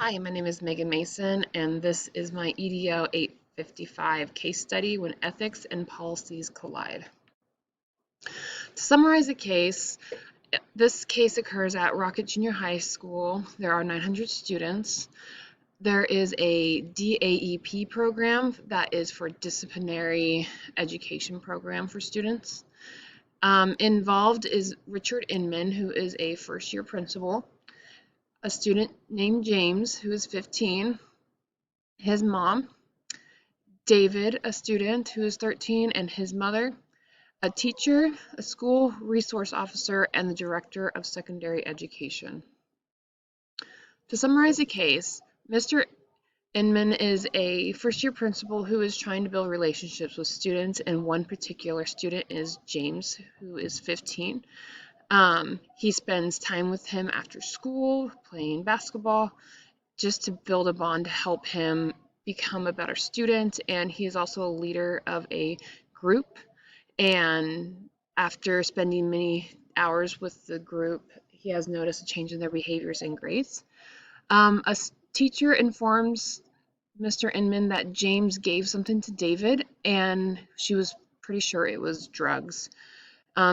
Hi, my name is Megan Mason, and this is my EDL 855 case study when ethics and policies collide. To summarize the case, this case occurs at Rocket Junior High School. There are 900 students. There is a DAEP program that is for disciplinary education program for students. Involved is Richard Inman, who is a first-year principal, a student named James, who is 15, his mom, David, a student who is 13, and his mother, a teacher, a school resource officer, and the director of secondary education. To summarize the case, Mr. Inman is a first-year principal who is trying to build relationships with students, and one particular student is James, who is 15. He spends time with him after school, playing basketball, just to build a bond to help him become a better student, and he is also a leader of a group. And after spending many hours with the group, he has noticed a change in their behaviors and grades. A teacher informs Mr. Inman that James gave something to David, and she was pretty sure it was drugs.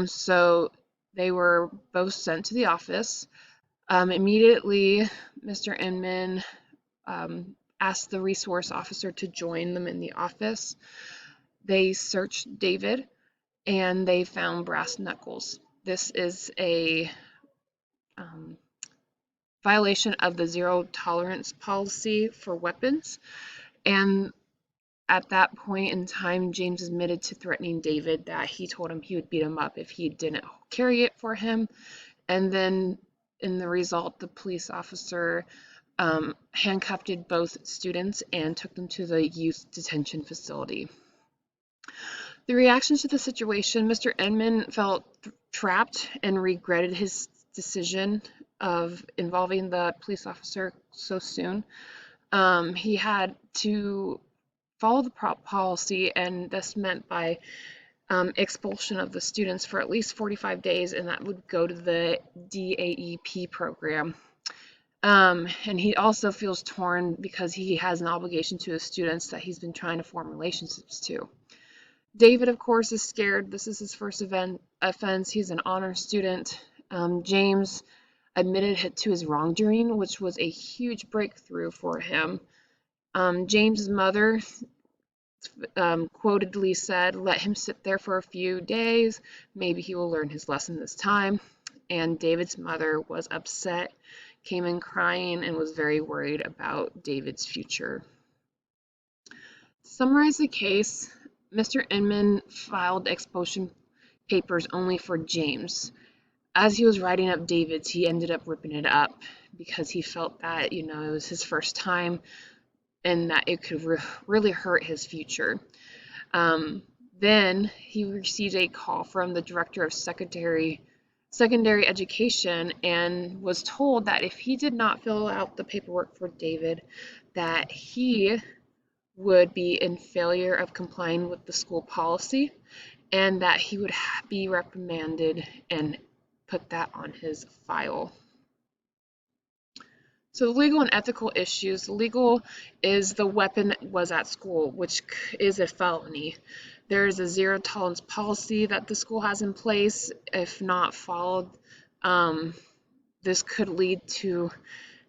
So they were both sent to the office. Immediately, Mr. Inman asked the resource officer to join them in the office. They searched David and they found brass knuckles. This is a violation of the zero tolerance policy for weapons. And at that point in time, James admitted to threatening David that he told him he would beat him up if he didn't carry it for him. And then in the result, the police officer handcuffed both students and took them to the youth detention facility. The reaction to the situation, Mr. Inman felt trapped and regretted his decision of involving the police officer so soon. He had to follow the policy, and this meant by expulsion of the students for at least 45 days, and that would go to the DAEP program. And he also feels torn because he has an obligation to his students that he's been trying to form relationships to. David, of course, is scared. This is his first offense. He's an honor student. James admitted to his wrongdoing, which was a huge breakthrough for him. James's mother quotedly said, "Let him sit there for a few days. Maybe he will learn his lesson this time." And David's mother was upset, came in crying, and was very worried about David's future. To summarize the case, Mr. Inman filed expulsion papers only for James. As he was writing up David's, he ended up ripping it up because he felt that, it was his first time and that it could really hurt his future. Then he received a call from the director of secondary education and was told that if he did not fill out the paperwork for David, that he would be in failure of complying with the school policy and that he would be reprimanded and put that on his file. So the legal and ethical issues. The legal is the weapon was at school, which is a felony. There is a zero tolerance policy that the school has in place. If not followed, this could lead to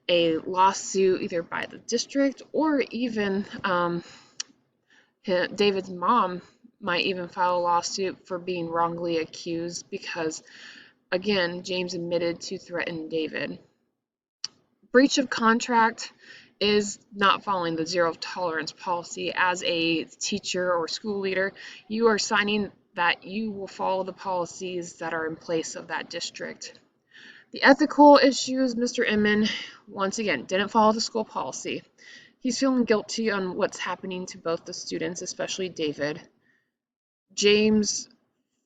a lawsuit either by the district or even David's mom might even file a lawsuit for being wrongly accused because, again, James admitted to threaten David. Breach of contract is not following the zero tolerance policy. As a teacher or school leader, you are signing that you will follow the policies that are in place of that district. The ethical issues, Mr. Inman, once again, didn't follow the school policy. He's feeling guilty on what's happening to both the students, especially David. James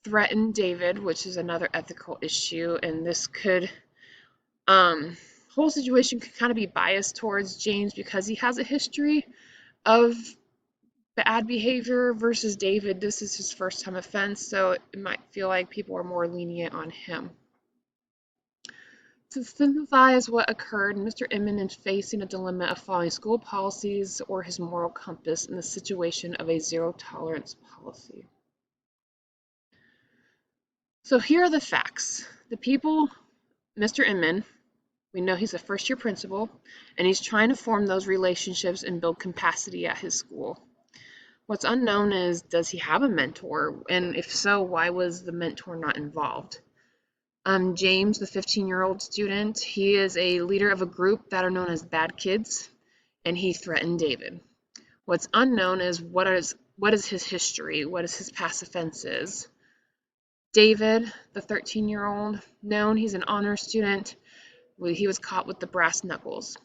threatened David, which is another ethical issue, and this could whole situation could kind of be biased towards James because he has a history of bad behavior versus David. This is his first time offense, so it might feel like people are more lenient on him. To synthesize what occurred, Mr. Inman is facing a dilemma of following school policies or his moral compass in the situation of a zero-tolerance policy. So here are the facts. The people, Mr. Inman, we know he's a first-year principal, and he's trying to form those relationships and build capacity at his school. What's unknown is, does he have a mentor? And if so, why was the mentor not involved? James, the 15-year-old student, he is a leader of a group that are known as bad kids, and he threatened David. What's unknown is what is his history? What is his past offenses? David, the 13-year-old, known he's an honor student. He was caught with the brass knuckles.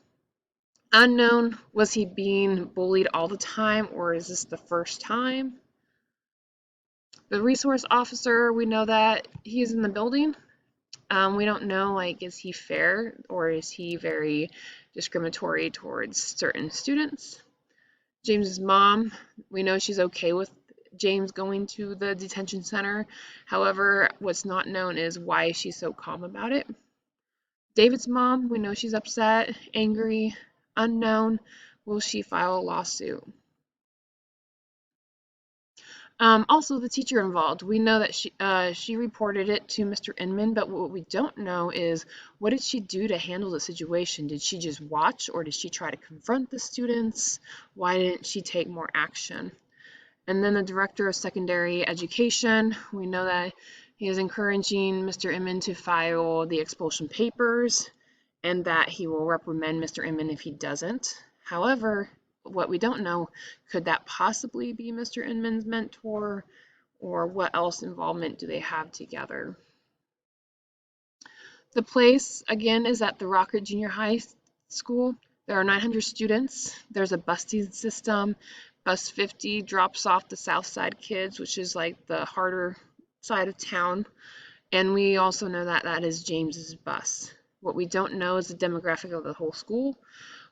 Unknown, was he being bullied all the time, or is this the first time? The resource officer, we know that he's in the building. We don't know, like, is he fair or is he very discriminatory towards certain students? James's mom, we know she's okay with James going to the detention center. However, what's not known is why she's so calm about it. David's mom, we know she's upset, angry, unknown. Will she file a lawsuit? Also, the teacher involved. We know that she reported it to Mr. Inman, but what we don't know is, what did she do to handle the situation? Did she just watch, or did she try to confront the students? Why didn't she take more action? And then the director of secondary education, we know that he is encouraging Mr. Inman to file the expulsion papers, and that he will reprimand Mr. Inman if he doesn't. However, what we don't know, could that possibly be Mr. Inman's mentor, or what else involvement do they have together? The place, again, is at the Rocket Junior High School. There are 900 students. There's a busing system. Bus 50 drops off the South Side kids, which is like the harder side of town. And we also know that that is James's bus. What we don't know is the demographic of the whole school.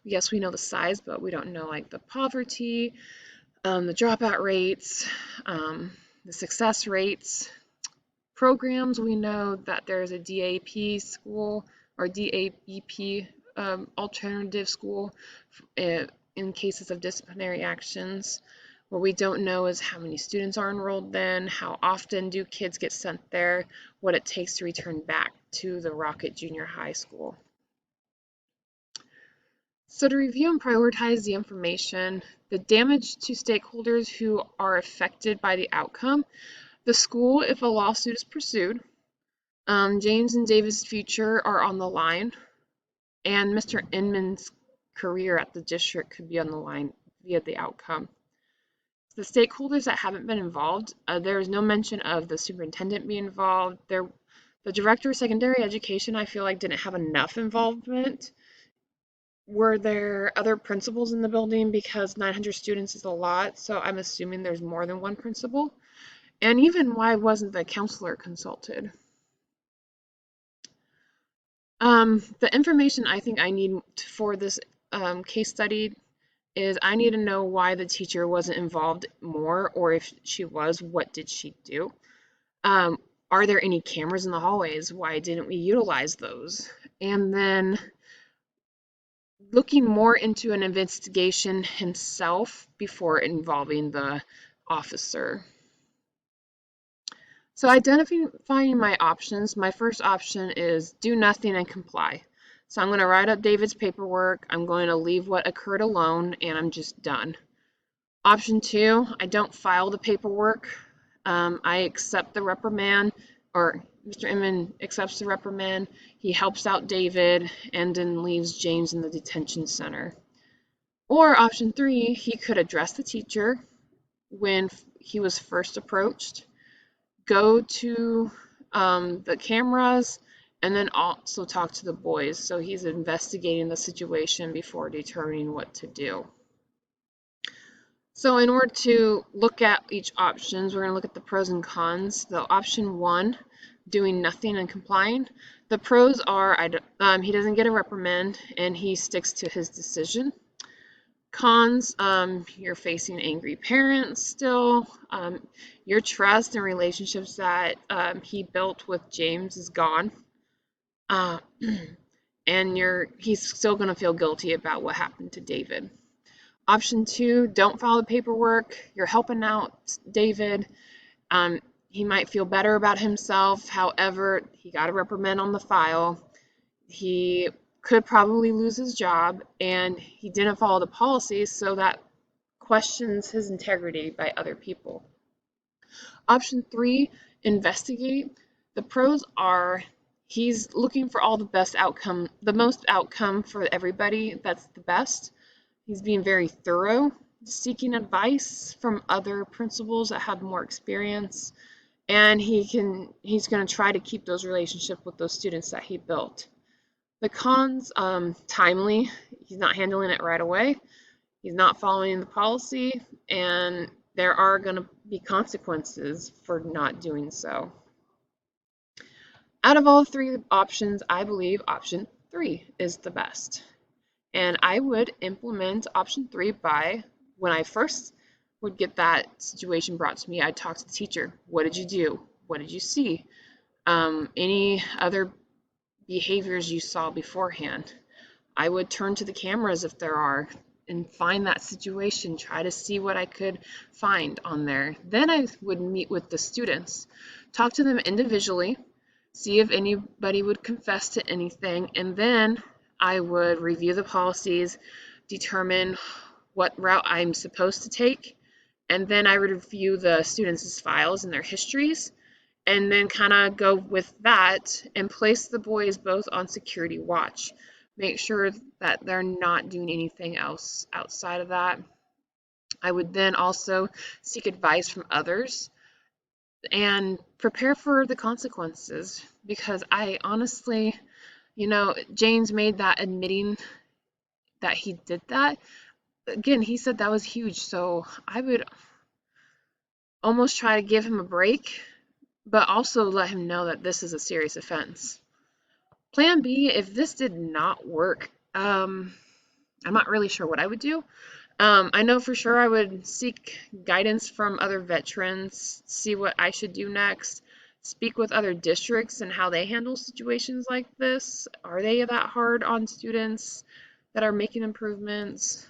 Yes, we know the size, but we don't know, like, the poverty, the dropout rates, the success rates. Programs, we know that there's a DAP school or DAEP alternative school in cases of disciplinary actions. What we don't know is how many students are enrolled then, how often do kids get sent there, what it takes to return back to the Rocket Junior High School. So to review and prioritize the information, the damage to stakeholders who are affected by the outcome, the school if a lawsuit is pursued, James and David's future are on the line, and Mr. Inman's career at the district could be on the line via the outcome. The stakeholders that haven't been involved, there is no mention of the superintendent being involved. The director of secondary education, I feel like, didn't have enough involvement. Were there other principals in the building? Because 900 students is a lot, so I'm assuming there's more than one principal. And even, why wasn't the counselor consulted? The information I think I need for this case study is, I need to know why the teacher wasn't involved more, or if she was, what did she do? Are there any cameras in the hallways? Why didn't we utilize those? And then looking more into an investigation himself before involving the officer. So identifying my options, my first option is do nothing and comply. So I'm going to write up David's paperwork, I'm going to leave what occurred alone, and I'm just done. Option 2, I don't file the paperwork. I accept the reprimand, or Mr. Inman accepts the reprimand. He helps out David and then leaves James in the detention center. Or option 3, he could address the teacher when he was first approached, go to the cameras, and then also talk to the boys. So he's investigating the situation before determining what to do. So in order to look at each options, we're going to look at the pros and cons. The option 1, doing nothing and complying. The pros are he doesn't get a reprimand and he sticks to his decision. Cons, you're facing angry parents still. Your trust and relationships that he built with James is gone. and he's still going to feel guilty about what happened to David. Option 2, don't follow the paperwork. You're helping out David. He might feel better about himself. However, he got a reprimand on the file. He could probably lose his job, and he didn't follow the policies, so that questions his integrity by other people. Option 3, investigate. The pros are he's looking for all the most outcome for everybody that's the best. He's being very thorough, seeking advice from other principals that have more experience, and he's going to try to keep those relationships with those students that he built. The cons, timely. He's not handling it right away. He's not following the policy, and there are going to be consequences for not doing so. Out of all 3 options, I believe option 3 is the best. And I would implement option 3 by, when I first would get that situation brought to me, I'd talk to the teacher. What did you do? What did you see? Any other behaviors you saw beforehand? I would turn to the cameras if there are and find that situation, try to see what I could find on there. Then I would meet with the students, talk to them individually, see if anybody would confess to anything, and then I would review the policies, determine what route I'm supposed to take, and then I would review the students' files and their histories, and then kind of go with that and place the boys both on security watch. Make sure that they're not doing anything else outside of that. I would then also seek advice from others and prepare for the consequences, because I honestly, James made that admitting that he did that. Again, he said that was huge, so I would almost try to give him a break, but also let him know that this is a serious offense. Plan B, if this did not work, I'm not really sure what I would do. I know for sure I would seek guidance from other veterans, see what I should do next, speak with other districts and how they handle situations like this. Are they that hard on students that are making improvements?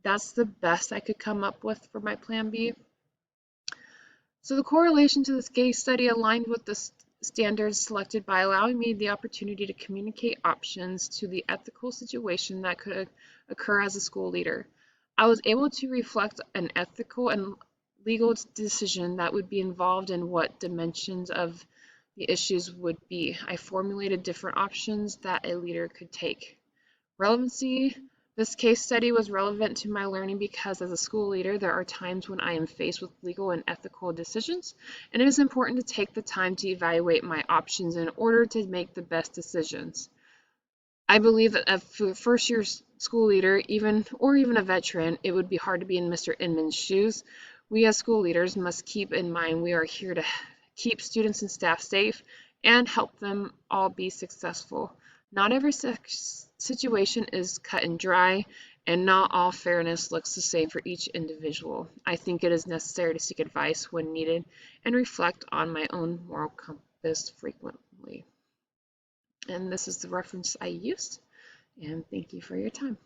That's the best I could come up with for my plan B. So the correlation to this case study aligned with the standards selected by allowing me the opportunity to communicate options to the ethical situation that could occur as a school leader. I was able to reflect an ethical and legal decision that would be involved in what dimensions of the issues would be. I formulated different options that a leader could take. Relevancy. This case study was relevant to my learning because as a school leader, there are times when I am faced with legal and ethical decisions, and it is important to take the time to evaluate my options in order to make the best decisions. I believe that as a first-year school leader, even a veteran, it would be hard to be in Mr. Inman's shoes. We as school leaders must keep in mind we are here to keep students and staff safe and help them all be successful. Not every situation is cut and dry, and not all fairness looks the same for each individual. I think it is necessary to seek advice when needed and reflect on my own moral compass frequently. And this is the reference I used, and thank you for your time.